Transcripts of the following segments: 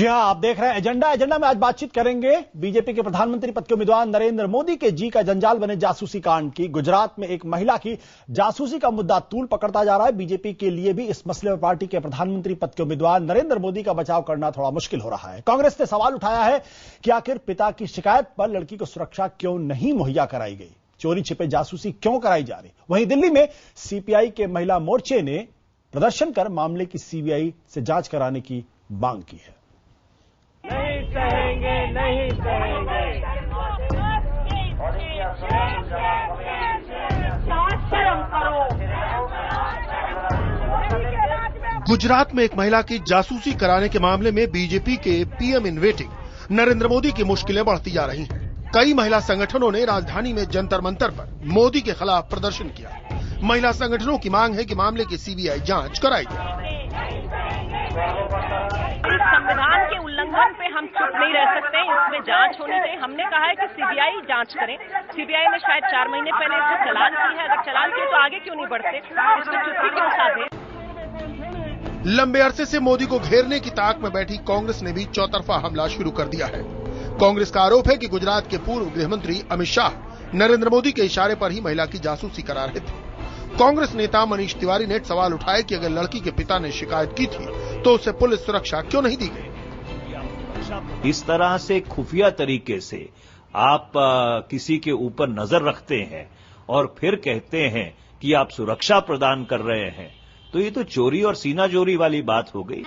जी हां, आप देख रहे हैं एजेंडा में आज बातचीत करेंगे बीजेपी के प्रधानमंत्री पद के उम्मीदवार नरेंद्र मोदी के जी का जंजाल बने जासूसी कांड की। गुजरात में एक महिला की जासूसी का मुद्दा तूल पकड़ता जा रहा है। बीजेपी के लिए भी इस मसले पर पार्टी के प्रधानमंत्री पद के उम्मीदवार नरेंद्र मोदी का बचाव करना थोड़ा मुश्किल हो रहा है। कांग्रेस ने सवाल उठाया है कि आखिर पिता की शिकायत पर लड़की को सुरक्षा क्यों नहीं मुहैया कराई गई, चोरी छिपे जासूसी क्यों कराई जा रही। वहीं दिल्ली में सीपीआई के महिला मोर्चे ने प्रदर्शन कर मामले की सीबीआई से जांच कराने की मांग की है। नहीं सहेंगे, नहीं सहेंगे। शर्म करो। गुजरात में एक महिला की जासूसी कराने के मामले में बीजेपी के PM in waiting Narendra Modi की मुश्किलें बढ़ती जा रही हैं। कई महिला संगठनों ने राजधानी में जंतर मंतर पर मोदी के खिलाफ प्रदर्शन किया। महिला संगठनों की मांग है कि मामले की सीबीआई जांच कराई जाए। संविधान के उल्लंघन पे हम चुप नहीं रह सकते, इसमें जांच होनी चाहिए। हमने कहा है कि सीबीआई जांच करें। सीबीआई ने शायद 4 महीने पहले इसको चालान की है, अगर चालान की तो आगे क्यों नहीं बढ़ते, इसमें चुप्पी क्यों साधे। लंबे अरसे से मोदी को घेरने की ताक में बैठी कांग्रेस ने भी चौतरफा हमला शुरू कर दिया है। कांग्रेस का आरोप है कि गुजरात के पूर्व गृहमंत्री अमित शाह नरेंद्र मोदी के इशारे पर ही महिला की जासूसी करा रहे थे। कांग्रेस नेता मनीष तिवारी ने सवाल उठाया कि अगर लड़की के पिता ने शिकायत की थी तो उसे पुलिस सुरक्षा क्यों नहीं दी गई। इस तरह से खुफिया तरीके से आप किसी के ऊपर नजर रखते हैं और फिर कहते हैं कि आप सुरक्षा प्रदान कर रहे हैं, तो ये तो चोरी और सीनाजोरी वाली बात हो गई।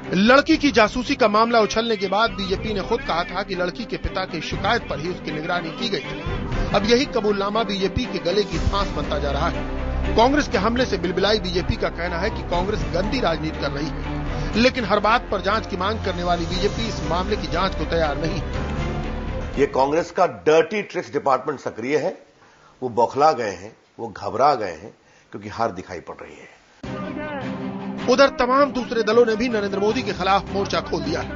लड़की की जासूसी का मामला उछलने के बाद बीजेपी ने खुद कहा था कि लड़की के पिता की शिकायत पर ही उसकी निगरानी की गई थी। अब यही कबूलनामा बीजेपी के गले की फांस बनता जा रहा है। कांग्रेस के हमले से बिलबिलाई बीजेपी का कहना है कि कांग्रेस गंदी राजनीति कर रही है, लेकिन हर बात पर जांच की मांग करने वाली बीजेपी इस मामले की जांच को तैयार नहीं है। ये कांग्रेस का डर्टी ट्रिक्स डिपार्टमेंट सक्रिय है। वो बौखला गए हैं, वो घबरा गए हैं, क्योंकि हार दिखाई पड़ रही है। उधर तमाम दूसरे दलों ने भी नरेंद्र मोदी के खिलाफ मोर्चा खोल दिया है।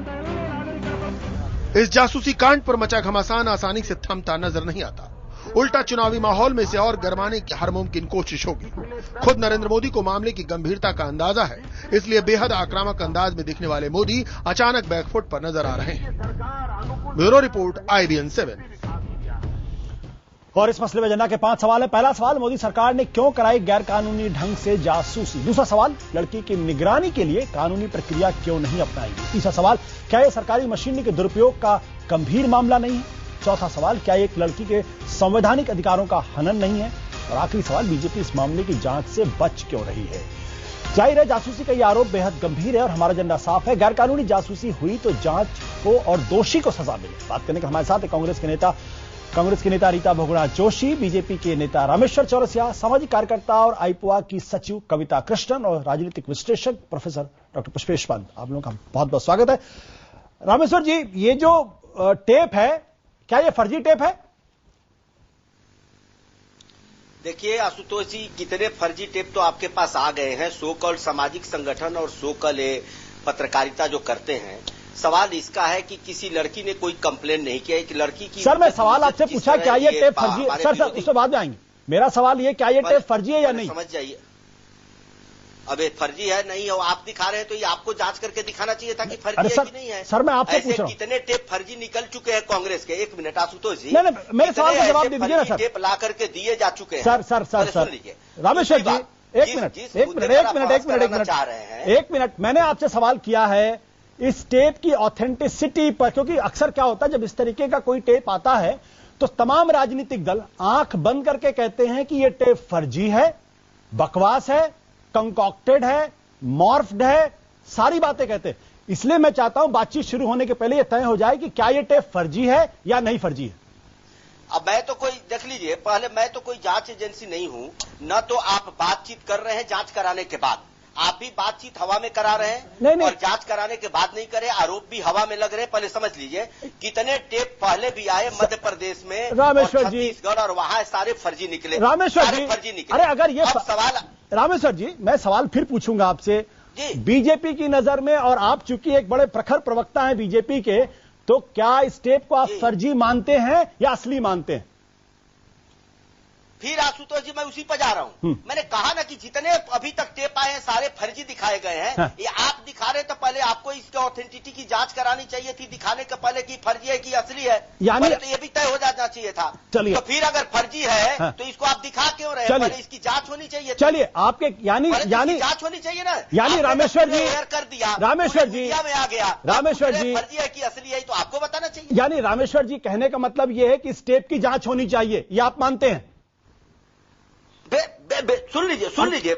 इस जासूसी कांड पर मचा घमासान आसानी से थमता नजर नहीं आता। उल्टा चुनावी माहौल में इसे और गरमाने की हर मुमकिन कोशिश होगी। खुद नरेंद्र मोदी को मामले की गंभीरता का अंदाजा है, इसलिए बेहद आक्रामक अंदाज में दिखने वाले मोदी अचानक बैकफुट पर नजर आ रहे हैं। Bureau report IBN 7। और इस मसले में एजेंडा के 5 सवाल है। पहला सवाल, मोदी सरकार ने क्यों कराई गैरकानूनी ढंग से जासूसी। दूसरा सवाल, लड़की की निगरानी के लिए कानूनी प्रक्रिया क्यों नहीं अपनाई गई। तीसरा सवाल, क्या यह सरकारी मशीनरी के दुरुपयोग का गंभीर मामला नहीं है। चौथा सवाल, क्या एक लड़की के संवैधानिक अधिकारों का हनन नहीं है। और आखिरी सवाल, बीजेपी इस मामले की जांच से बच क्यों रही है। जाहिर है जासूसी का यह आरोप बेहद गंभीर है और हमारा एजेंडा साफ है। गैरकानूनी जासूसी हुई तो जांच को और दोषी को सजा मिले। बात करने के हमारे साथ है कांग्रेस के नेता रीता बहुगुणा जोशी, बीजेपी के नेता रामेश्वर चौरसिया, सामाजिक कार्यकर्ता और आईपुआ की सचिव कविता कृष्णन और राजनीतिक विश्लेषक प्रोफेसर डॉक्टर पुष्पेश पंत। आप लोगों का बहुत बहुत स्वागत है। रामेश्वर जी, ये जो टेप है, क्या ये फर्जी टेप है? देखिए आशुतोष जी, कितने फर्जी टेप तो आपके पास आ गए हैं। सो कॉल्ड सामाजिक संगठन और सो कॉल्ड पत्रकारिता जो करते हैं। सवाल इसका है कि किसी लड़की ने कोई कंप्लेन नहीं किया। एक लड़की की सर, मैं सवाल आपसे पूछा क्या ये टेप फर्जी है? सर उसके बाद में आएंगे। मेरा सवाल ये, क्या ये टेप फर्जी है या नहीं? समझ जाइए, अब फर्जी है नहीं है, आप दिखा रहे हैं तो ये आपको जांच करके दिखाना चाहिए था कि फर्जी है कि नहीं है। सर मैं आपसे पूछ रहा हूं, कितने टेप फर्जी निकल चुके हैं कांग्रेस के। 1 मिनट आशुतोष जी, नहीं मेरे सवाल का जवाब दीजिए ना सर। टेप ला करके दिए जा चुके हैं। सर रामेश्वर जी, एक मिनट मैंने आपसे सवाल किया है इस टेप की ऑथेंटिसिटी पर, क्योंकि अक्सर क्या होता है जब इस तरीके का कोई टेप आता है तो तमाम राजनीतिक दल आंख बंद करके कहते हैं कि यह टेप फर्जी है, बकवास है, कंकॉक्टेड है, मॉर्फ्ड है, सारी बातें कहते हैं। इसलिए मैं चाहता हूं बातचीत शुरू होने के पहले यह तय हो जाए कि क्या यह टेप फर्जी है या नहीं फर्जी है। अब मैं तो कोई, देख लीजिए, पहले मैं तो कोई जांच एजेंसी नहीं हूं, न तो आप बातचीत कर रहे हैं जांच कराने के बाद। आप भी बातचीत हवा में करा रहे हैं नहीं। और जांच कराने के बाद नहीं करे, आरोप भी हवा में लग रहे हैं। पहले समझ लीजिए कितने टेप पहले भी आए मध्य प्रदेश में, रामेश्वर जी, छत्तीसगढ़, और वहां सारे फर्जी निकले। रामेश्वर जी फर्जी निकले। अरे अगर ये सवाल, रामेश्वर जी मैं सवाल फिर पूछूंगा आपसे। बीजेपी की नजर में, और आप चूंकि एक बड़े प्रखर प्रवक्ता हैं बीजेपी के, तो क्या इस टेप को आप फर्जी मानते हैं या असली मानते हैं? फिर आशुतोष जी मैं उसी पर जा रहा हूँ। मैंने कहा ना कि जितने अभी तक टेप आए हैं सारे फर्जी दिखाए गए हैं। हाँ। ये आप दिखा रहे तो पहले आपको इसके ऑथेंटिसिटी की जांच करानी चाहिए थी, दिखाने के पहले कि फर्जी है कि असली है, यानी तो ये भी तय हो जाना चाहिए था। चलिए, तो फिर अगर फर्जी है हाँ। तो इसको आप दिखा क्यों रहे हैं? पहले इसकी जांच होनी चाहिए। चलिए, आपके यानी जांच होनी चाहिए ना। यानी रामेश्वर जी कर दिया, रामेश्वर जी में आ गया, रामेश्वर जी फर्जी है कि असली है तो आपको बताना चाहिए। यानी रामेश्वर जी कहने का मतलब यह है कि इस टेप की जांच होनी चाहिए, ये आप मानते हैं? सुन लीजिए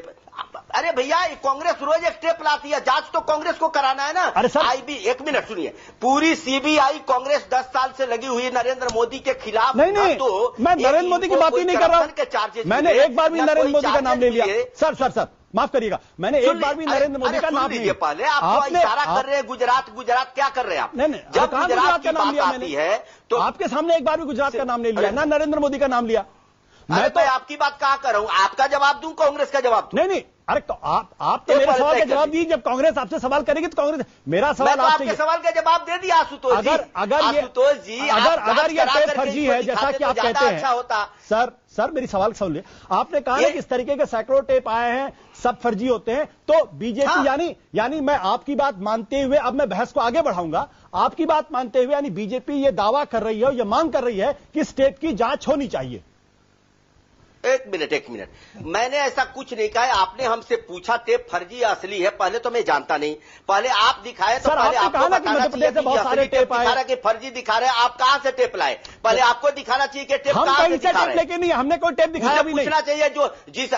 अरे भैया कांग्रेस रोज एक टेप लाती है, जांच तो कांग्रेस को कराना है ना। अरे सर आईबी, एक मिनट सुनिए, पूरी सीबीआई कांग्रेस 10 साल से लगी हुई नरेंद्र मोदी के खिलाफ। नहीं तो मैं नरेंद्र मोदी की बात ही नहीं कर रहा हूं। मैंने एक बार भी नरेंद्र मोदी का नाम ले लिया। सर माफ करिएगा, मैंने एक बार भी नरेंद्र मोदी का नाम लिया। पहले आप इशारा कर रहे हैं गुजरात क्या कर रहे हैं आप? नहीं, जब गुजरात का नाम लिया मैंने है तो आपके सामने एक बार भी गुजरात का नाम नहीं लिया, ना नरेंद्र मोदी का नाम लिया। मैं तो आपकी बात कहा कर रहा हूं, आपका जवाब दूं कांग्रेस का जवाब दूं? नहीं, अरे तो आप तो मेरे सवाल का जवाब दीजिए। जब कांग्रेस आपसे सवाल करेगी तो कांग्रेस, मेरा सवाल आपके सवाल का जवाब दे दिया आशुतोष जी। आशुतोष जी, अगर ये टेप फर्जी है जैसा कि आप कहते हैं, अच्छा होता। सर मेरी सवाल सुन लिया। आपने कहा ना कि इस तरीके के सैकड़ों टेप आए हैं, सब फर्जी होते हैं, तो बीजेपी यानी मैं आपकी बात मानते हुए अब मैं बहस को आगे बढ़ाऊंगा। आपकी बात मानते हुए यानी बीजेपी ये दावा कर रही है, ये मांग कर रही है कि इस टेप की जांच होनी चाहिए। एक मिनट, मैंने ऐसा कुछ नहीं कहा है। आपने हमसे पूछा टेप फर्जी या असली है, पहले तो मैं जानता नहीं, पहले आप दिखाए तो पहले आपको बताना चाहिए कि बहुत सारे टेप आए कि फर्जी दिखा रहे हैं। आप कहां से टेप लाए? पहले आपको दिखाना चाहिए कि टेप कहां से दिखा रहे हैं। लेकिन हमने कोई टेप दिखाया भी नहीं। पूछना चाहिए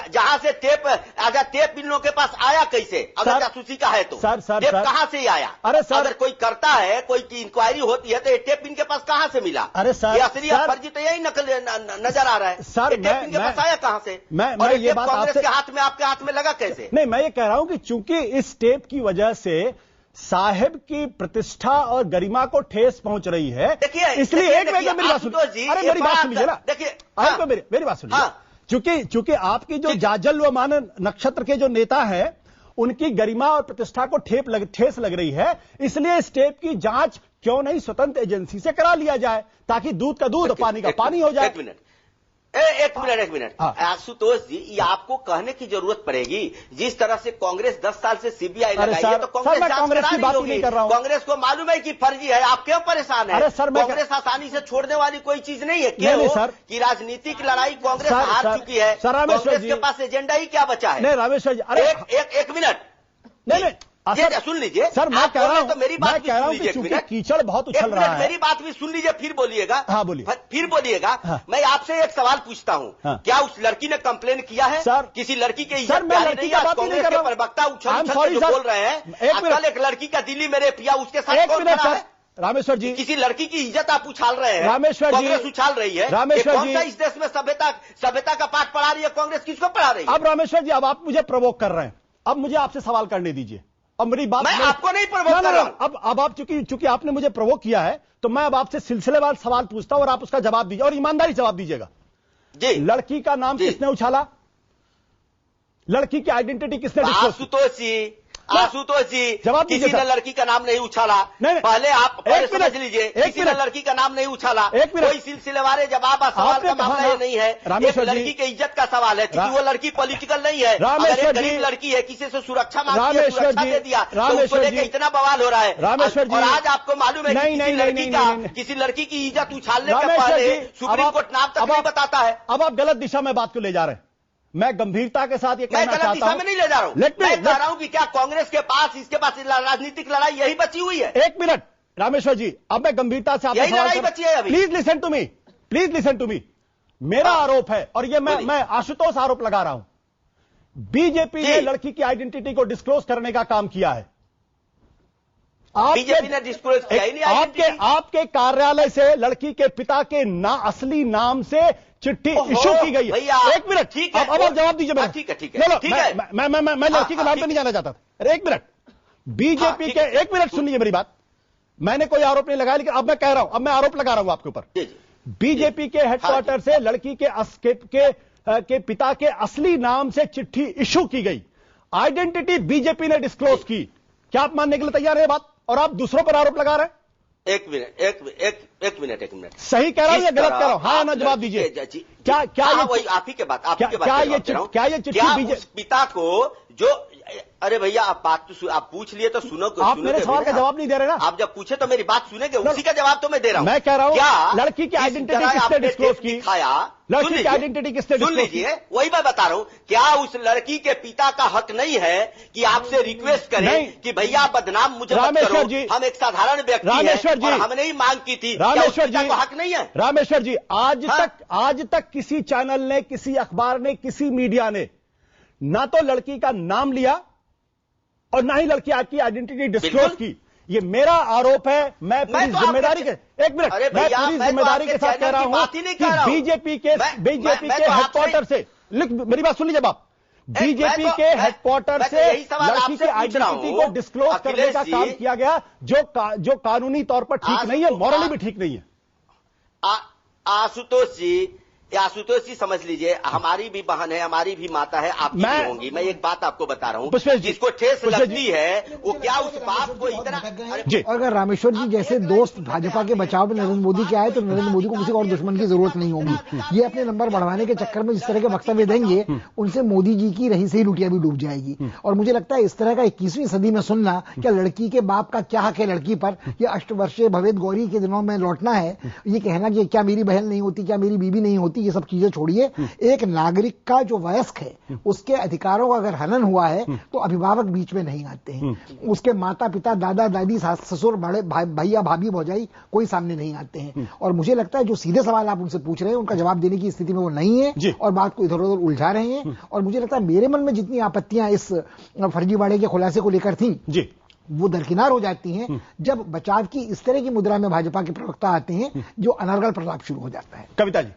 जहां से टेप, अगर टेप इन लोगों के पास आया कैसे, अगर जासूसी का है तो टेप कहां से आया? अरे सर, अगर कोई करता है, कोई इंक्वायरी होती है तो ये टेप इनके पास कहां से मिला? अरे सर, असली या फर्जी तो यही नजर आ रहा है। सर टेप इनके पास आया कहां से? मैं ये बात कांग्रेस के हाथ में, आपके हाथ में लगा कैसे? नहीं, मैं ये कह रहा हूं कि चूंकि इस टेप की वजह से साहिब की प्रतिष्ठा और गरिमा को ठेस पहुंच रही है, इसलिए एक मिनट मेरी बात सुनिए। अरे मेरी बात सुनिए ना, देखिए मेरी बात सुनिए। चूंकि आपकी जो जाजल व मान नक्षत्र के जो नेता है, उनकी गरिमा और प्रतिष्ठा को ठेस लग रही है, इसलिए इस टेप की जांच क्यों नहीं स्वतंत्र एजेंसी से करा लिया जाए, ताकि दूध का दूध, पानी का पानी हो जाए। एक मिनट आशुतोष जी, ये आपको कहने की जरूरत पड़ेगी। जिस तरह से कांग्रेस 10 साल से सीबीआई लगाई है, तो कांग्रेस की बात नहीं कर रहा हूं। कांग्रेस को मालूम है कि फर्जी है, आप क्यों परेशान है? कांग्रेस आसानी से छोड़ने वाली कोई चीज नहीं है। क्यों सर कि राजनीतिक लड़ाई कांग्रेस हार चुकी है, कांग्रेस के पास एजेंडा ही क्या बचा है? नहीं रामेश्वर जी, अरे एक मिनट, नहीं सुन लीजिए सर, मैं कह रहा हूं तो मेरी बात कह रहा हूं कि कीचड़ बहुत उछल रहा है। मेरी बात भी सुन लीजिए, फिर बोलिएगा। हाँ बोलिए, फिर बोलिएगा। हाँ। मैं आपसे एक सवाल पूछता हूं। हाँ। क्या उस लड़की ने कंप्लेन किया है? सर, किसी लड़की के इज्जत प्यारी नहीं है? कांग्रेस के प्रवक्ता उछल जो बोल रहे हैं, कल एक लड़की का दिल्ली में रेप किया, उसके साथ कौन खड़ा है? रामेश्वर जी, किसी लड़की की इज्जत आप उछाल रहे हैं। रामेश्वर जी, कांग्रेस उछाल रही है। रामेश्वर जी, इस देश में सभ्यता का पाठ पढ़ा रही है कांग्रेस, किसको पढ़ा रही है? अब रामेश्वर जी, अब आप मुझे प्रवोक कर रहे हैं, अब मुझे आपसे सवाल करने दीजिए। अब मेरी बात, मैं आपको नहीं प्रवोक कर रहा हूं। अब आप चूंकि आपने मुझे प्रवोक किया है, तो मैं अब आपसे सिलसिलेवार सवाल पूछता हूं और आप उसका जवाब दीजिए, और ईमानदारी जवाब दीजिएगा जी। लड़की का नाम किसने उछाला? लड़की की आइडेंटिटी किसने डिस्क्लोज? आशुतोष जी, जवाब किसी ने लड़की का नाम नहीं उछाला। पहले आप समझ लीजिए, किसी ने लड़की का नाम नहीं उछाला। कोई सिलसिलेवारे जवाब सवाल का मामला ये नहीं है। एक लड़की की इज्जत का सवाल है, क्योंकि वो लड़की पॉलिटिकल नहीं है। अगर एक गरीब लड़की है, किसी से सुरक्षा मांगती है, सुरक्षा दे दिया, तो उसको लेकर इतना बवाल हो रहा है। और आज आपको मालूम है कि किसी लड़की की इज्जत उछालने के पहले सुप्रीम कोर्ट नाम तक नहीं बताता है। अब आप गलत दिशा में बात को ले जा रहे हैं। मैं गंभीरता के साथ ये कहना चाहता हूं, मैं गलत दिशा में नहीं ले जा रहा हूं। मैं कह रहा हूं कि क्या कांग्रेस के पास, इसके पास राजनीतिक लड़ाई यही बची हुई है? एक मिनट रामेश्वर जी, अब मैं गंभीरता से यही लड़ाई बची है अभी। Please listen to me. मेरा आरोप है, और ये मैं आशुतोष आरोप लगा रहा हूं, बीजेपी ने लड़की की आइडेंटिटी को डिस्क्लोज करने का काम किया है। बीजेपी ने डिस्क्लोज किया ही नहीं। आपके कार्यालय से लड़की के पिता के असली नाम से चिट्ठी इशू की गई है। एक मिनट, ठीक है, अब आप जवाब दीजिए। ठीक है, मैं लड़की के नाम पे नहीं जाना चाहता था। एक मिनट, बीजेपी के, एक मिनट सुनिए मेरी बात। मैंने कोई आरोप नहीं लगाया, लेकिन अब मैं कह रहा हूं, अब मैं आरोप लगा रहा हूं आपके ऊपर। बीजेपी के हेडक्वार्टर से लड़की के पिता के असली नाम से चिट्ठी इशू की गई, आइडेंटिटी बीजेपी ने डिस्क्लोज की। क्या आप मानने के लिए तैयार है बात? और आप दूसरों पर आरोप लगा रहे हैं। एक मिनट सही कह रहा हूं या गलत कह रहा हूं? हाँ ना जवाब दीजिए। क्या ये वही आप ही के बात क्या ये चिट्ठी उस पिता को जो, अरे भैया आप बात तो आप पूछ लिए तो सुनो। आप मेरे सवाल का जवाब नहीं दे रहे ना। आप जब पूछे तो मेरी बात सुनेंगे, उसी का जवाब तो मैं दे रहा हूं। मैं कह रहा हूं क्या लड़की की आइडेंटिटी किसने डिस्क्लोज की? लड़की की आइडेंटिटी किसने सुन लीजिए, वही मैं बता रहा हूं। क्या उस लड़की के पिता का हक नहीं है कि आपसे रिक्वेस्ट करें कि भैया बदनाम मुझे मत करो, हम एक साधारण व्यक्ति हैं और हमने ही मांग की थी? रामेश्वर जी को हक नहीं है? रामेश्वर जी, आज तक किसी चैनल ने, किसी अखबार ने, किसी मीडिया ने ना तो लड़की का नाम लिया और ना ही लड़की आपकी आइडेंटिटी डिस्क्लोज की। ये मेरा आरोप है। मैं पूरी जिम्मेदारी के, एक मिनट, मैं पूरी जिम्मेदारी के साथ कह रहा हूं कि बीजेपी के हेडक्वार्टर से, मेरी बात सुन लीजिए आप, बीजेपी के हेडक्वार्टर से लड़की की आइडेंटिटी को डिस्क्लोज करने का काम किया गया, जो कानूनी तौर पर ठीक नहीं है, मॉरली भी ठीक नहीं है। आशुतोष जी समझ लीजिए, हमारी भी बहन है, हमारी भी माता है, आपकी भी होंगी। मैं एक बात आपको बता रहा हूं, जिसको ठेस लगती है वो क्या उस बाप को इतना। अगर रामेश्वर जी जैसे दोस्त भाजपा के बचाव में नरेंद्र मोदी के आए तो नरेंद्र मोदी को किसी और दुश्मन की जरूरत नहीं होगी। ये अपने नंबर बढ़वाने के चक्कर में जिस तरह के वक्तव्य देंगे, उनसे मोदी जी की रही सही लुटिया भी डूब जाएगी। और मुझे लगता है इस तरह का 21वीं सदी में सुनना, क्या लड़की के बाप का क्या हक है लड़की पर, या अष्टवर्षीय भवेद गौरी के दिनों में लौटना है, ये कहना कि क्या मेरी बहन नहीं होती, क्या मेरी बीबी नहीं होती, ये सब चीजें छोड़िए। एक नागरिक का जो वयस्क है उसके अधिकारों का अगर हनन हुआ है तो अभिभावक बीच में नहीं आते हैं। उसके माता पिता, दादा दादी, सास ससुर, बड़े भैया भाभी भौजाई कोई सामने नहीं आते हैं। और मुझे लगता है जो सीधे सवाल आप उनसे पूछ रहे हैं उनका जवाब देने की स्थिति में वो नहीं है और बात को इधर उधर उलझा रहे हैं। और मुझे लगता है मेरे मन में जितनी आपत्तियां इस फर्जीवाड़े के खुलासे को लेकर थी वो दरकिनार हो जाती हैं जब बचाव की इस तरह की मुद्रा में भाजपा के प्रवक्ता आते हैं जो अनर्गल प्रताप शुरू हो जाता है। कविता जी,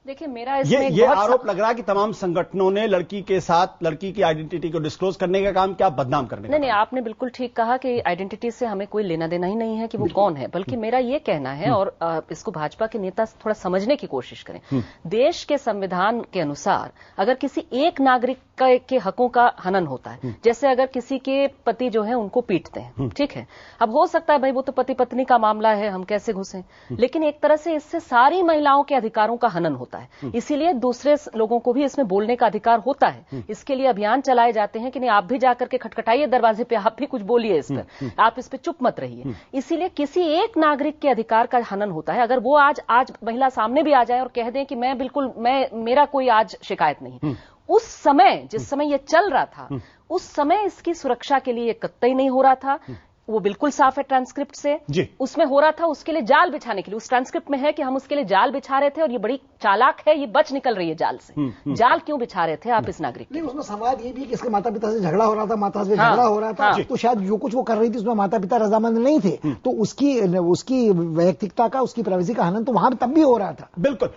देखिए मेरा इसमें ये आरोप लग रहा है कि तमाम संगठनों ने लड़की के साथ लड़की की आइडेंटिटी को डिस्क्लोज करने का काम, क्या बदनाम करने का? नहीं, आपने बिल्कुल ठीक कहा कि आइडेंटिटी से हमें कोई लेना देना ही नहीं है कि वो कौन है, बल्कि मेरा ये कहना है, और इसको भाजपा के नेता थोड़ा समझने की कोशिश करें। देश के संविधान के अनुसार अगर किसी एक नागरिक के हकों का हनन होता है, जैसे अगर किसी के पति जो है उनको पीटते हैं, ठीक है, अब हो सकता है भाई वो तो पति पत्नी का मामला है, हम कैसे घुसें, लेकिन एक तरह से इससे सारी महिलाओं के अधिकारों का हनन होता है। इसीलिए दूसरे लोगों को भी इसमें बोलने का अधिकार होता है। इसके लिए अभियान चलाए जाते हैं कि नहीं आप भी जाकर के खटखटाइए दरवाजे पे, आप भी कुछ बोलिए इस पर, आप इस पे चुप मत रहिए। इसीलिए किसी एक नागरिक के अधिकार का हनन होता है। अगर वो आज महिला सामने भी आ जाए और कह दें कि मैं बिल्कुल मेरा कोई आज शिकायत नहीं, उस समय जिस समय ये चल रहा था उस समय इसकी सुरक्षा के लिए कतई नहीं हो रहा था। वो बिल्कुल साफ है ट्रांसक्रिप्ट से, उसमें हो रहा था उसके लिए जाल बिछाने के लिए, उस ट्रांसक्रिप्ट में है कि हम उसके लिए जाल बिछा रहे थे और ये बड़ी चालाक है, ये बच निकल रही है जाल से। जाल क्यों बिछा रहे थे आप इस नागरिक के? नहीं, उसमें सवाल ये भी कि इसके माता पिता से झगड़ा हो रहा था, माता से झगड़ा हो रहा था, तो शायद जो कुछ वो कर रही थी उसमें माता पिता रजामंद नहीं थे, तो उसकी वैयक्तिकता का, उसकी प्राइवेसी का हनन तो वहां तब भी हो रहा था। बिल्कुल।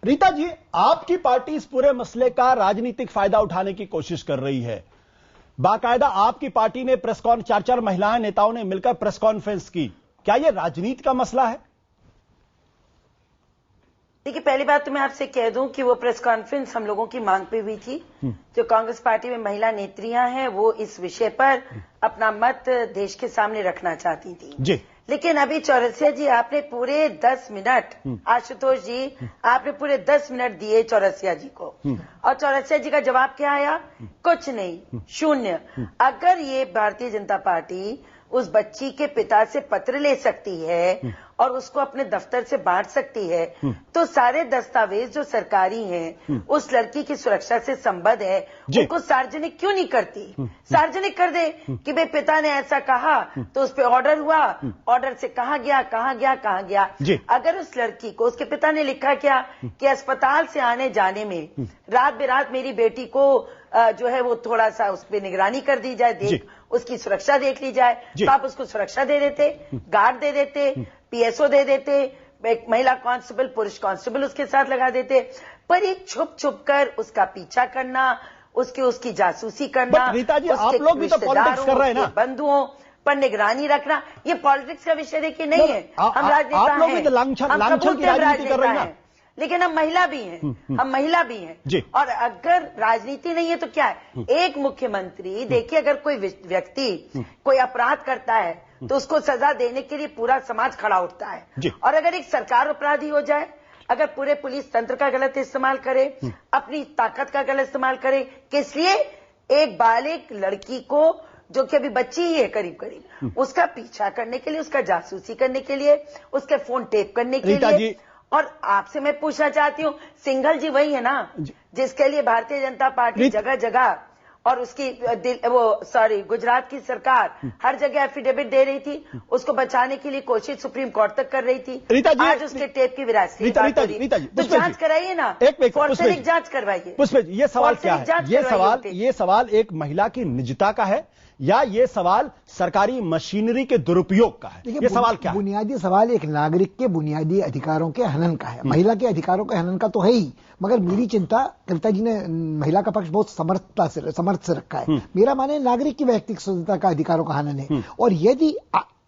रीता जी, आपकी पार्टी इस पूरे मसले का राजनीतिक फायदा उठाने की कोशिश कर रही है। बाकायदा आपकी पार्टी ने प्रेस कॉन्फ्रेंस, 4 महिलाएं नेताओं ने मिलकर प्रेस कॉन्फ्रेंस की। क्या यह राजनीति का मसला है? देखिए, पहली बात तो मैं आपसे कह दूं कि वो प्रेस कॉन्फ्रेंस हम लोगों की मांग पे हुई थी। जो कांग्रेस पार्टी में महिला नेत्रियां हैं वो इस विषय पर अपना मत देश के सामने रखना चाहती थी जी। लेकिन अभी चौरसिया जी आपने पूरे 10 मिनट, आशुतोष जी आपने पूरे 10 मिनट दिए चौरसिया जी को, और चौरसिया जी का जवाब क्या आया? कुछ नहीं, शून्य। अगर ये भारतीय जनता पार्टी उस बच्ची के पिता से पत्र ले सकती है और उसको अपने दफ्तर से बांट सकती है, तो सारे दस्तावेज जो सरकारी हैं, उस लड़की की सुरक्षा से संबद्ध है, उनको सार्वजनिक क्यों नहीं करती? सार्वजनिक कर दे कि भाई पिता ने ऐसा कहा तो उस पर ऑर्डर हुआ, ऑर्डर से कहाँ गया। अगर उस लड़की को उसके पिता ने लिखा क्या कि अस्पताल से आने जाने में रात बेरात मेरी बेटी को जो है वो थोड़ा सा उस पर निगरानी कर दी जाए, उसकी सुरक्षा देख ली जाए, तो आप उसको सुरक्षा दे देते, गार्ड दे देते, पीएसओ दे देते, एक महिला कांस्टेबल, पुरुष कांस्टेबल उसके साथ लगा देते। पर एक छुप कर उसका पीछा करना, उसकी जासूसी करना, रीता जी, आप लोग भी तो पॉलिटिक्स कर रहे हैं ना, बंधुओं पर निगरानी रखना, ये पॉलिटिक्स का विषय देखिए नहीं है। हम राजनेता हैं, लेकिन हम महिला भी हैं, और अगर राजनीति नहीं है तो क्या है? एक मुख्यमंत्री, देखिए अगर कोई व्यक्ति कोई अपराध करता है तो उसको सजा देने के लिए पूरा समाज खड़ा उठता है। और अगर एक सरकार अपराधी हो जाए, अगर पूरे पुलिस तंत्र का गलत इस्तेमाल करे, अपनी ताकत का गलत इस्तेमाल करे, किस लिए? एक बालिग लड़की को, जो कि अभी बच्ची ही है करीब करीब, उसका पीछा करने के लिए, उसका जासूसी करने के लिए, उसके फोन टेप करने के लिए। और आपसे मैं पूछना चाहती हूँ, सिंघल जी वही है ना जिसके लिए भारतीय जनता पार्टी जगह जगह और उसकी गुजरात की सरकार हर जगह एफिडेविट दे रही थी, उसको बचाने के लिए कोशिश सुप्रीम कोर्ट तक कर रही थी। आज उसके टेप की विरासत तो जांच कराइए ना, फॉरेंसिक जांच करवाइए। पुष्पेश, ये सवाल क्या है? ये सवाल एक महिला की निजता का है या ये सवाल सरकारी मशीनरी के दुरुपयोग का है? ये सवाल क्या है? बुनियादी सवाल एक नागरिक के बुनियादी अधिकारों के हनन का है। महिला के अधिकारों के हनन का तो है ही, मगर मेरी चिंता, कविता जी ने महिला का पक्ष बहुत समर्थ से रखा है। मेरा माने नागरिक की व्यक्तिगत स्वतंत्रता का अधिकारों का हनन है। और यदि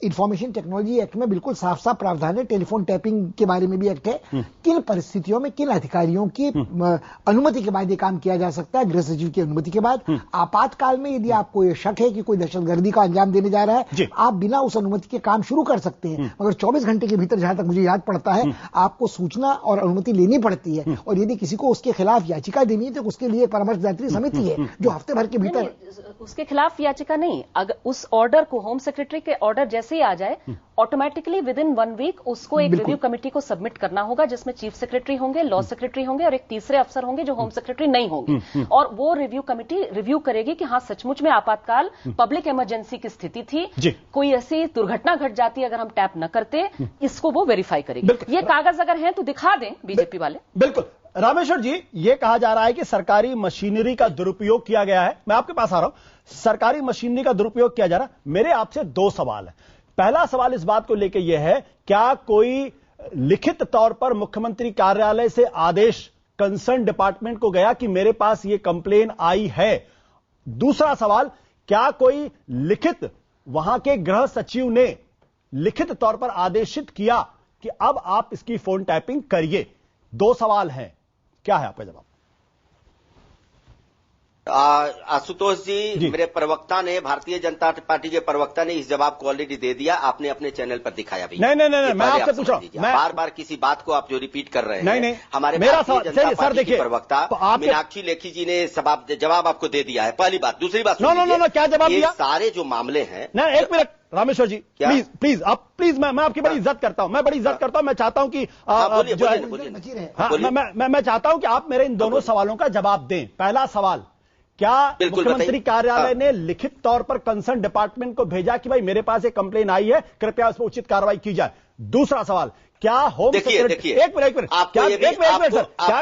इंफॉर्मेशन टेक्नोलॉजी एक्ट में बिल्कुल साफ साफ प्रावधान है, टेलीफोन टैपिंग के बारे में भी एक्ट है, किन परिस्थितियों में किन अधिकारियों की अनुमति के बाद ये काम किया जा सकता है, गृह सचिव की अनुमति के बाद। आपातकाल में यदि आपको ये शक है कि कोई दहशतगर्दी का अंजाम देने जा रहा है, आप बिना उस अनुमति के काम शुरू कर सकते हैं। मगर 24 घंटे के भीतर, जहां तक मुझे याद पड़ता है, आपको सूचना और अनुमति लेनी पड़ती है। और यदि किसी को उसके खिलाफ याचिका देनी है तो उसके लिए परामर्शदात्री समिति है जो हफ्ते भर के भीतर। उसके खिलाफ याचिका नहीं, अगर उस ऑर्डर को, होम सेक्रेटरी के ऑर्डर जैसे ही आ जाए, ऑटोमेटिकली विद इन 1 वीक उसको एक रिव्यू कमेटी को सबमिट करना होगा, जिसमें चीफ सेक्रेटरी होंगे, लॉ सेक्रेटरी होंगे और एक तीसरे अफसर होंगे जो होम सेक्रेटरी नहीं होंगे। और वो रिव्यू कमेटी रिव्यू करेगी कि हाँ सचमुच में आपातकाल पब्लिक इमरजेंसी की स्थिति थी, कोई ऐसी दुर्घटना घट जाती अगर हम टैप न करते, इसको वो वेरीफाई करेगी। ये कागज अगर हैं तो दिखा दें बीजेपी वाले। बिल्कुल। रामेश्वर जी, ये कहा जा रहा है कि सरकारी मशीनरी का दुरुपयोग किया गया है। मैं आपके पास आ रहा हूं, सरकारी मशीनरी का दुरुपयोग किया जा रहा है। मेरे आपसे 2 सवाल है। पहला सवाल इस बात को लेकर यह है, क्या कोई लिखित तौर पर मुख्यमंत्री कार्यालय से आदेश कंसर्न डिपार्टमेंट को गया कि मेरे पास यह कंप्लेन आई है? दूसरा सवाल, क्या कोई लिखित वहां के गृह सचिव ने लिखित तौर पर आदेशित किया कि अब आप इसकी फोन टैपिंग करिए? 2 सवाल हैं, क्या है आपका जवाब? आशुतोष जी, मेरे प्रवक्ता ने, भारतीय जनता पार्टी के प्रवक्ता ने इस जवाब को ऑलरेडी दे दिया, आपने अपने चैनल पर दिखाया भी। नहीं, मैं आपसे पूछ रहा हूं, बार बार किसी बात को आप जो रिपीट कर रहे हैं। नहीं, हमारे भारतीय जनता पार्टी के प्रवक्ता मीनाक्षी लेखी जी ने जवाब आपको दे दिया है, पहली बात। दूसरी बात, क्या जवाब दिया? सारे जो मामले हैं। एक मिनट रामेश्वर जी, प्लीज मैं आपकी बड़ी इज्जत करता हूं, मैं चाहता हूं कि मैं चाहता हूं कि आप मेरे इन दोनों सवालों का जवाब दें। पहला सवाल, क्या मुख्यमंत्री कार्यालय ने लिखित तौर पर कंसर्न डिपार्टमेंट को भेजा कि भाई मेरे पास एक कंप्लेन आई है, कृपया उस पर उचित कार्रवाई की जाए? दूसरा सवाल, क्या होम सेक्रेटरी, एक मिनट सर, क्या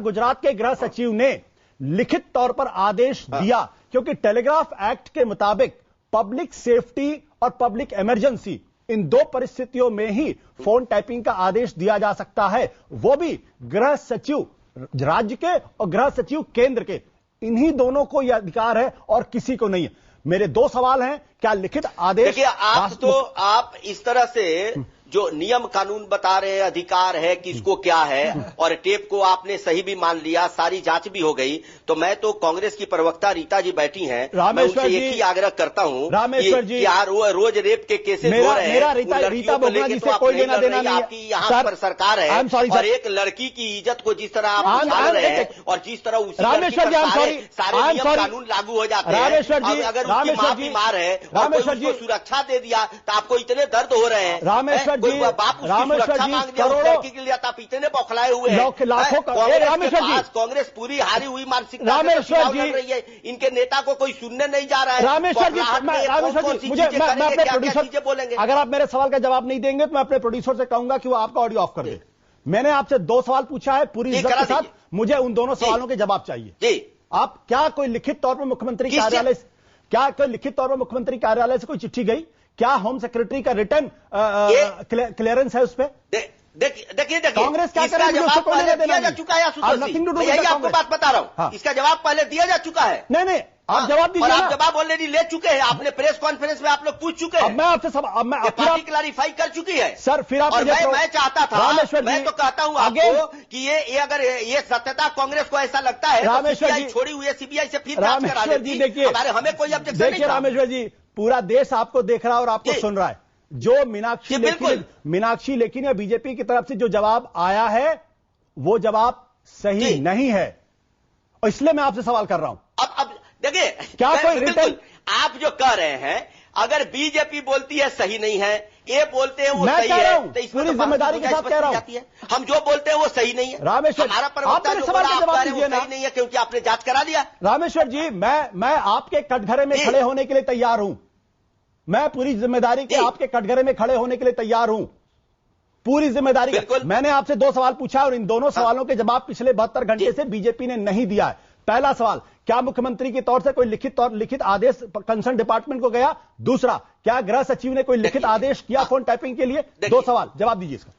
गुजरात के गृह सचिव ने लिखित तौर पर आदेश दिया? क्योंकि टेलीग्राफ एक्ट के मुताबिक पब्लिक सेफ्टी और पब्लिक इमरजेंसी, इन 2 परिस्थितियों में ही फोन टैपिंग का आदेश दिया जा सकता है, वो भी गृह सचिव राज्य के और गृह सचिव केंद्र के। इन्हीं दोनों को यह अधिकार है और किसी को नहीं है। मेरे 2 सवाल हैं, क्या लिखित आदेश? देखिए, आप इस तरह से जो नियम कानून बता रहे हैं, अधिकार है किसको क्या है, और टेप को आपने सही भी मान लिया, सारी जांच भी हो गई, तो मैं तो कांग्रेस की प्रवक्ता रीता जी बैठी हैं, मैं उनसे एक ही आग्रह करता हूं, रामेश्वर जी, रोज रेप के केसेस हो रहे हैं, रीता बोगला जी से कोई लेना देना नहीं। आपकी यहाँ पर सरकार है और एक लड़की की इज्जत को जिस तरह आप उछाल रहे हैं और जिस तरह सारे नियम कानून लागू हो जाते हैं, अगर उसकी माफी मार है और उसको सुरक्षा दे दिया तो आपको इतने दर्द हो रहे हैं। रामेश्वर जी, के लिए आप इतने बौखलाए हुए हैं। कांग्रेस पूरी हारी हुई मानसिकता लड़ रही है, इनके नेता को कोई सुनने नहीं जा रहा है। रामेश्वर जी, मैं अपने प्रोड्यूसर बोलेंगे, अगर आप मेरे सवाल का जवाब नहीं देंगे तो मैं अपने प्रोड्यूसर से कहूंगा कि वो आपका ऑडियो ऑफ कर दे। मैंने आपसे 2 सवाल पूछा है पूरी इज्जत के साथ, मुझे उन दोनों सवालों के जवाब चाहिए। आप क्या कोई लिखित तौर पर मुख्यमंत्री कार्यालय, क्या कोई लिखित तौर पर मुख्यमंत्री कार्यालय से कोई चिट्ठी गई? क्या होम सेक्रेटरी का रिटर्न क्लियरेंस है उस पर? देखिए कांग्रेस क्या इसका जवाब पहले दिया जा चुका है। यही आपको बात बता रहा हूं, इसका जवाब पहले दिया जा चुका है। नहीं, आप जवाब दीजिए। आप जवाब ऑलरेडी ले चुके हैं, आपने प्रेस कॉन्फ्रेंस में आप लोग पूछ चुके हैं। मैं आपसे पार्टी क्लैरिफाई कर चुकी है सर। फिर आप मैं चाहता था, मैं तो कहता हूं आपको कि ये अगर ये सत्यता कांग्रेस को ऐसा लगता है तो सीबीआई छोड़ी हुई है, सीबीआई से फिर जांच करा लेती। हमें कोई ऑब्जेक्शन नहीं। देखिए रामेश्वर जी, पूरा देश आपको देख रहा है और आपको सुन रहा है। जो मीनाक्षी लेखी या बीजेपी की तरफ से जो जवाब आया है वो जवाब सही नहीं है, और इसलिए मैं आपसे सवाल कर रहा हूं। अब देखिए, क्या कोई रिटर्न आप जो कह रहे हैं, अगर बीजेपी बोलती है सही नहीं है, ये बोलते हैं वो सही है, तो इसमें पूरी जिम्मेदारी के साथ कह रहा हूं। हम जो बोलते हैं वो सही नहीं है। रामेश्वर, हमारा प्रवक्ता जो बोला आप कह रहे हैं वो सही नहीं है क्योंकि आपने जांच करा दिया। रामेश्वर जी, मैं आपके कटघरे में खड़े होने के लिए तैयार हूं। मैं पूरी जिम्मेदारी के आपके कटघरे में खड़े होने के लिए तैयार हूं, पूरी जिम्मेदारी। मैंने आपसे 2 सवाल पूछा और इन दोनों सवालों के जवाब पिछले 72 घंटे से बीजेपी ने नहीं दिया है। पहला सवाल, क्या मुख्यमंत्री के तौर से कोई लिखित आदेश कंसर्न डिपार्टमेंट को गया? दूसरा, क्या गृह सचिव ने कोई लिखित आदेश किया फोन टैपिंग के लिए? 2 सवाल, जवाब दीजिए इसका।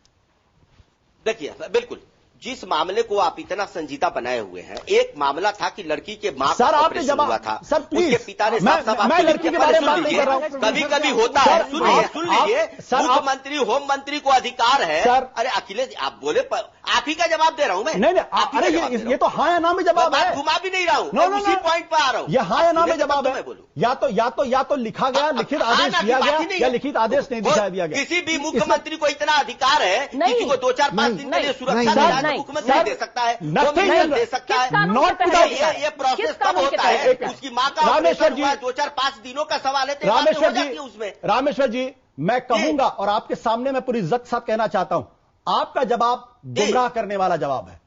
देखिए, बिल्कुल जिस मामले को आप इतना संजीदा बनाए हुए हैं, एक मामला था कि लड़की के मां का ऑपरेशन हुआ था, उसके पिता ने मैं लड़की के बारे में बात नहीं कर रहा हूं। कभी कभी होता है, सुन लीजिए, मुख्यमंत्री होम मंत्री को अधिकार है। अरे अखिलेश, आप बोले, आप ही का जवाब दे रहा हूं मैं। नहीं, अरे ये तो हाँ या ना में जवाब है, घुमा भी नहीं रहा हूं, उसी पॉइंट पर आ रहा हूं। ये हाँ या ना में जवाब है। या तो लिखा गया, लिखित आदेश दिया गया, या लिखित आदेश नहीं दिया गया। किसी भी मुख्यमंत्री को इतना अधिकार है किसी को 2-4-5 दिन के लिए सुरक्षा मुख्यमंत्री दे सकता है, दे सकता है। नॉट ये प्रोसेस कब होता है? उसकी मां का रामेश्वर जी, 2-4-5 दिनों का सवाल है। रामेश्वर जी, मैं कहूंगा और आपके सामने मैं पूरी इज्जत के साथ कहना चाहता हूं, आपका जवाब गुमराह करने वाला जवाब है।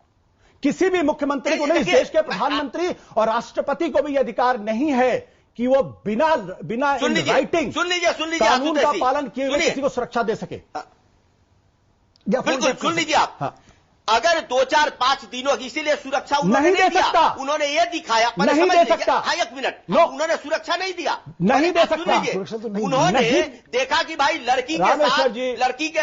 किसी भी मुख्यमंत्री को नहीं, देश के प्रधानमंत्री और राष्ट्रपति को भी यह अधिकार नहीं है कि वो बिना राइटिंग कानून का पालन किए हुए किसी को सुरक्षा दे सके। बिल्कुल, सुन लीजिए आप, अगर 2-4-5 दिनों, इसीलिए सुरक्षा नहीं दे सकता, उन्होंने ये दिखाया, नहीं दे सकता। हाँ, 1 मिनट, उन्होंने सुरक्षा नहीं दिया, नहीं दे सकता। उन्होंने देखा कि भाई लड़की के साथ, लड़की के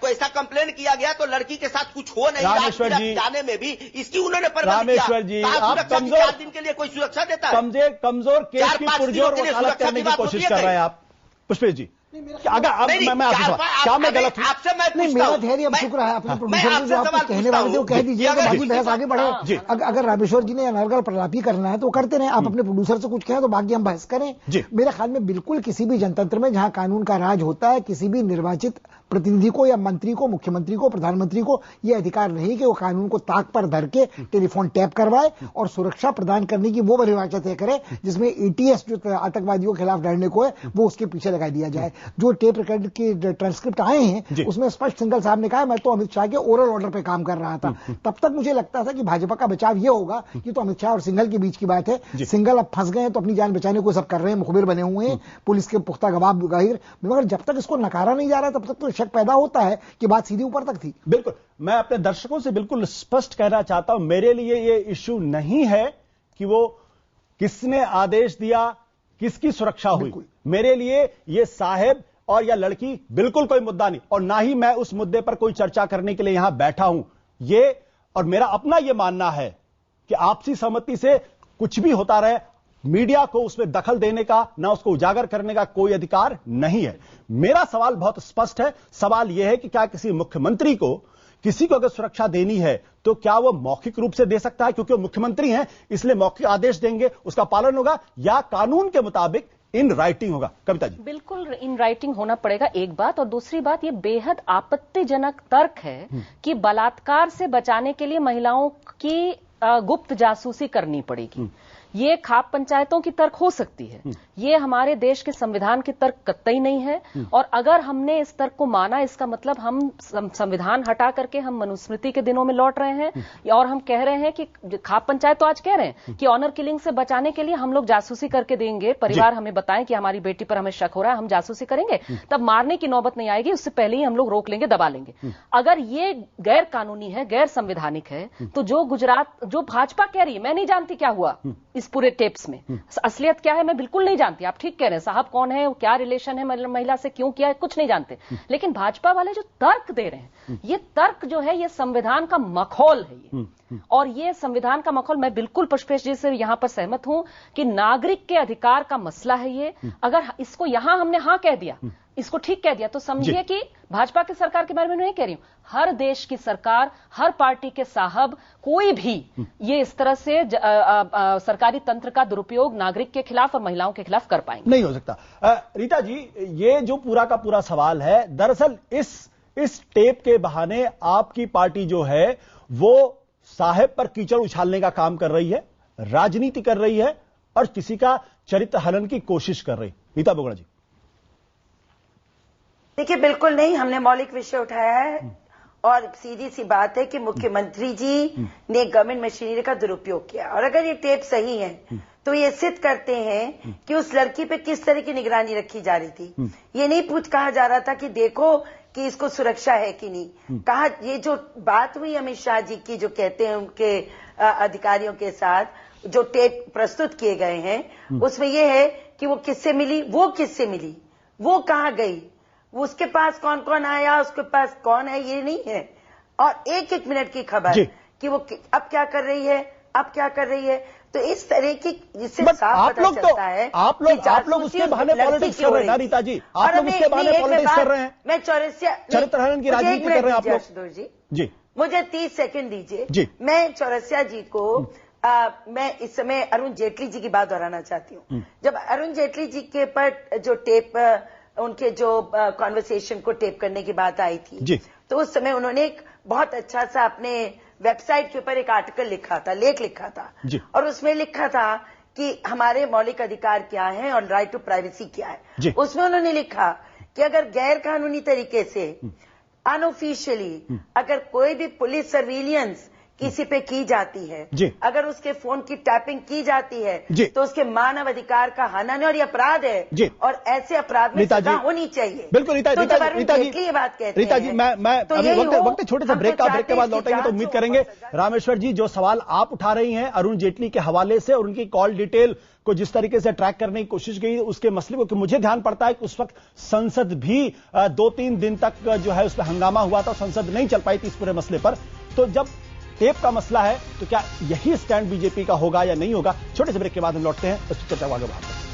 ऐसा कंप्लेन किया गया तो लड़की के साथ कुछ हो नहीं रहा, जाने में भी इसकी उन्होंने रामेश्वर जी, आप 4 दिन के लिए कोई सुरक्षा देता है? कमजोर केस की पुरजोर वकालत करने की कोशिश कर रहे हैं आप पुष्पेश जी। अगर क्या मैं गलत हूं? आपसे मैं नहीं, मेरा धैर्य अब शुक्र है, अपने प्रोड्यूसर जो आपको कहने वाले थे वो कह दीजिए, बाकी बहस आगे बढ़े। अगर रामेश्वर जी ने अनर्गल प्रलापी करना है तो करते रहे, आप अपने प्रोड्यूसर से कुछ कहें तो बाकी हम बहस करें। मेरे ख्याल में बिल्कुल किसी भी जनतंत्र में जहां कानून का राज होता है, किसी भी निर्वाचित प्रतिनिधि को या मंत्री को, मुख्यमंत्री को, प्रधानमंत्री को यह अधिकार नहीं कि वो कानून को ताक पर धर के टेलीफोन टैप करवाए और सुरक्षा प्रदान करने की वो परिभाषा तय करे जिसमें एटीएस जो आतंकवादियों के खिलाफ लड़ने को है वो उसके पीछे लगा दिया जाए। जो टेप रिकॉर्ड के ट्रांसक्रिप्ट आए हैं उसमें स्पष्ट सिंघल साहब ने कहा मैं तो अमित शाह के ओरल ऑर्डर पे काम कर रहा था। तब तक मुझे लगता था कि भाजपा का बचाव यह होगा कि तो अमित शाह और सिंघल के बीच की बात है, सिंघल अब फंस गए हैं तो अपनी जान बचाने को सब कर रहे हैं, मुखबिर बने हुए हैं, पुलिस के पुख्ता गवाह गहिर, मगर जब तक इसको नकारा नहीं जा रहा तब तक तो शक पैदा होता है कि बात सीधी ऊपर तक थी। बिल्कुल, मैं अपने दर्शकों से बिल्कुल स्पष्ट कहना चाहता हूं, मेरे लिए यह इश्यू नहीं है कि वो किसने आदेश दिया, किसकी सुरक्षा हुई। मेरे लिए यह साहब और या लड़की बिल्कुल कोई मुद्दा नहीं, और ना ही मैं उस मुद्दे पर कोई चर्चा करने के लिए यहां बैठा हूं। ये और मेरा अपना यह मानना है कि आपसी सहमति से कुछ भी होता रहे, मीडिया को उसमें दखल देने का, ना उसको उजागर करने का कोई अधिकार नहीं है। मेरा सवाल बहुत स्पष्ट है, सवाल यह है कि क्या किसी मुख्यमंत्री को, किसी को अगर सुरक्षा देनी है तो क्या वो मौखिक रूप से दे सकता है क्योंकि वो मुख्यमंत्री हैं इसलिए मौखिक आदेश देंगे, उसका पालन होगा, या कानून के मुताबिक इन राइटिंग होगा? कविता जी। बिल्कुल इन राइटिंग होना पड़ेगा, एक बात। और दूसरी बात, ये बेहद आपत्तिजनक तर्क है कि बलात्कार से बचाने के लिए महिलाओं की गुप्त जासूसी करनी पड़ेगी। ये खाप पंचायतों की तर्क हो सकती है, ये हमारे देश के संविधान की तर्क कतई नहीं है। और अगर हमने इस तर्क को माना, इसका मतलब हम संविधान हटा करके हम मनुस्मृति के दिनों में लौट रहे हैं और हम कह रहे हैं कि खाप पंचायत तो आज कह रहे हैं कि ऑनर किलिंग से बचाने के लिए हम लोग जासूसी करके देंगे, परिवार हमें बताएं कि हमारी बेटी पर हमें शक हो रहा है, हम जासूसी करेंगे, तब मारने की नौबत नहीं आएगी, उससे पहले ही हम लोग रोक लेंगे, दबा लेंगे। अगर ये गैर कानूनी है, गैर संवैधानिक है, तो जो भाजपा कह रही है, मैं नहीं जानती क्या हुआ इस पूरे टेप्स में, असलियत क्या है मैं बिल्कुल नहीं जानती। आप ठीक कह रहे हैं, साहब कौन है, क्या रिलेशन है महिला से, क्यों किया है, कुछ नहीं जानते। लेकिन भाजपा वाले जो तर्क दे रहे हैं, ये तर्क जो है ये संविधान का मखौल है ये। और ये संविधान का मखौल, मैं बिल्कुल पुष्पेश जी से यहां पर सहमत हूं कि नागरिक के अधिकार का मसला है ये। अगर इसको यहां हमने हां कह दिया, इसको ठीक कह दिया, तो समझिए कि भाजपा की सरकार के बारे में नहीं कह रही हूं, हर देश की सरकार, हर पार्टी के साहब, कोई भी ये इस तरह से सरकारी तंत्र का दुरुपयोग नागरिक के खिलाफ और महिलाओं के खिलाफ कर पाएंगे। नहीं हो सकता। रीता जी, ये जो पूरा का पूरा सवाल है, दरअसल इस टेप के बहाने आपकी पार्टी जो है वो साहेब पर कीचड़ उछालने का काम कर रही है, राजनीति कर रही है और किसी का चरित्र हनन की कोशिश कर रही। रीता बोगड़ा जी। देखिए, बिल्कुल नहीं, हमने मौलिक विषय उठाया है और सीधी सी बात है कि मुख्यमंत्री जी ने गवर्नमेंट मशीनरी का दुरुपयोग किया, और अगर ये टेप सही है तो ये सिद्ध करते हैं कि उस लड़की पे किस तरह की निगरानी रखी जा रही थी। ये नहीं कहा जा रहा था कि देखो कि इसको सुरक्षा है कि नहीं। कहा, ये जो बात हुई अमित शाह जी की, जो कहते हैं उनके अधिकारियों के साथ, जो टेप प्रस्तुत किए गए हैं, उसमें यह है कि वो किससे मिली, वो किससे मिली, वो कहां गई, वो उसके पास कौन कौन आया, उसके पास कौन है, ये नहीं है। और एक एक मिनट की खबर कि वो अब क्या कर रही है, अब क्या कर रही है। तो इस तरह की, जिससे साफ पता चलता है आप लोग उसके बहाने पॉलिटिक्स कर रहे हैं ना रीता जी, आप लोग उसके बहाने पॉलिटिक्स कर रहे हैं। मैं चौरसिया चरित्र हनन की राजनीति कर रहे हैं आप लोग। जी, मुझे 30 सेकंड दीजिए। मैं चौरसिया जी को मैं इस समय अरुण जेटली जी की बात दोहराना चाहती हूँ। जब अरुण जेटली जी के पर जो टेप, उनके जो कॉन्वर्सेशन को टेप करने की बात आई थी, तो उस समय उन्होंने एक बहुत अच्छा सा अपने वेबसाइट के ऊपर एक आर्टिकल लिखा था, लेख लिखा था, और उसमें लिखा था कि हमारे मौलिक अधिकार क्या हैं और राइट टू प्राइवेसी क्या है। उसमें उन्होंने लिखा कि अगर गैर कानूनी तरीके से, अनऑफिशियली अगर कोई भी पुलिस सर्विलियंस किसी पे की जाती है, अगर उसके फोन की टैपिंग की जाती है, तो उसके मानव अधिकार का हनन है और ये अपराध है, और ऐसे अपराध में सजा होनी चाहिए। बिल्कुल रीता जी, ये बात कहते हैं। रीता जी, मैं तो वक्त छोटे से ब्रेक के बाद लौटेंगे तो उम्मीद करेंगे। रामेश्वर जी, जो सवाल आप उठा रही हैं अरुण जेटली के हवाले से और उनकी कॉल डिटेल को जिस तरीके से ट्रैक करने की कोशिश की, उसके मसले को, कि मुझे ध्यान पड़ता है कि उस वक्त संसद भी 2-3 दिन तक जो है उस पर हंगामा हुआ था, संसद नहीं चल पाई थी इस पूरे मसले पर। तो जब टेप का मसला है तो क्या यही स्टैंड बीजेपी का होगा या नहीं होगा? छोटे से ब्रेक के बाद हम लौटते हैं, इस चर्चा को आगे बढ़ाते हैं।